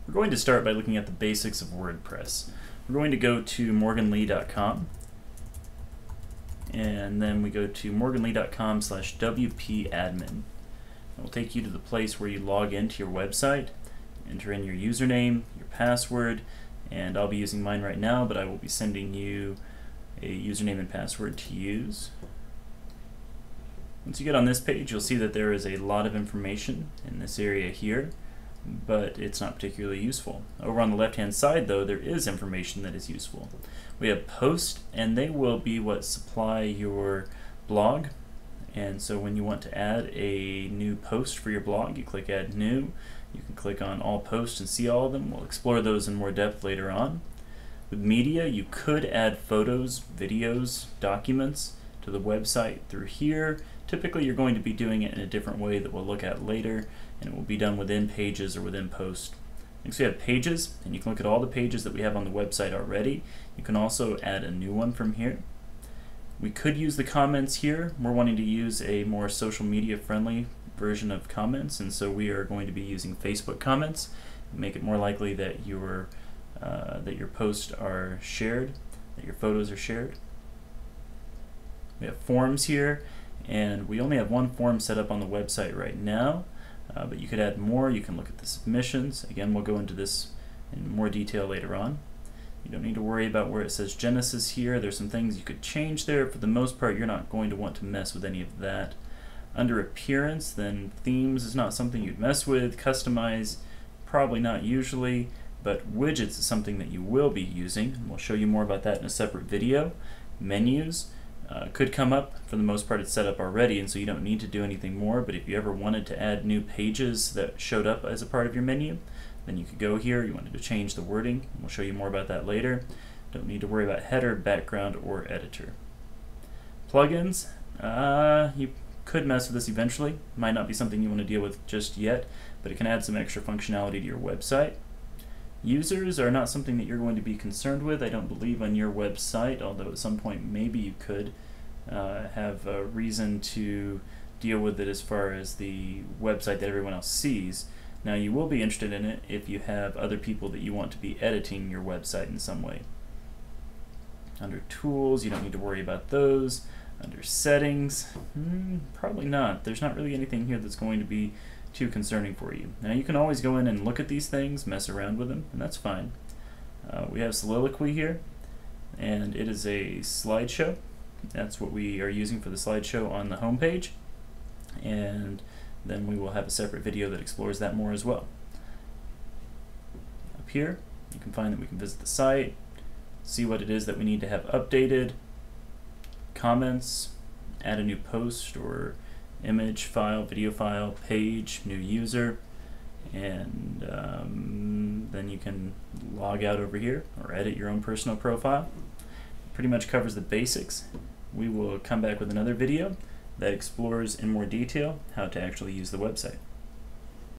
We're going to start by looking at the basics of WordPress. We're going to go to morganlee.com, and then we go to morganlee.com/wp-admin. It will take you to the place where you log into your website, enter in your username, your password, and I'll be using mine right now, but I will be sending you a username and password to use. Once you get on this page, you'll see that there is a lot of information in this area here, but it's not particularly useful. Over on the left-hand side, though, there is information that is useful. We have posts, and they will be what supply your blog. And so when you want to add a new post for your blog, you click Add New. You can click on All Posts and see all of them. We'll explore those in more depth later on. With media, you could add photos, videos, documents to the website through here. Typically, you're going to be doing it in a different way that we'll look at later, and it will be done within Pages or within Post. Next, we have Pages, and you can look at all the pages that we have on the website already. You can also add a new one from here. We could use the comments here. We're wanting to use a more social media friendly version of comments, and so we are going to be using Facebook comments. Make it more likely that your posts are shared, that your photos are shared. We have forms here, and we only have one form set up on the website right now, but you could add more. You can look at the submissions. Again, we'll go into this in more detail later on. You don't need to worry about where it says Genesis here. There's some things you could change there. For the most part, you're not going to want to mess with any of that. Under Appearance, then themes is not something you'd mess with. Customize, probably not usually, but widgets is something that you will be using, and we'll show you more about that in a separate video. Menus could come up. For the most part, it's set up already, and so you don't need to do anything more, but if you ever wanted to add new pages that showed up as a part of your menu, then you could go here. You wanted to change the wording, and we'll show you more about that later. Don't need to worry about header, background, or editor. Plugins, you could mess with this eventually. Might not be something you want to deal with just yet, but it can add some extra functionality to your website. Users are not something that you're going to be concerned with, I don't believe, on your website, although at some point maybe you could have a reason to deal with it as far as the website that everyone else sees. Now, you will be interested in it if you have other people that you want to be editing your website in some way. Under Tools, you don't need to worry about those. Under Settings, probably not. There's not really anything here that's going to be too concerning for you. Now, you can always go in and look at these things, mess around with them, and that's fine. We have Soliloquy here, and it is a slideshow. That's what we are using for the slideshow on the home page, and then we will have a separate video that explores that more as well. Up here, you can find that we can visit the site, see what it is that we need to have updated, comments, add a new post or image file, video file, page, new user, and then you can log out over here or edit your own personal profile. Pretty much covers the basics. We will come back with another video that explores in more detail how to actually use the website.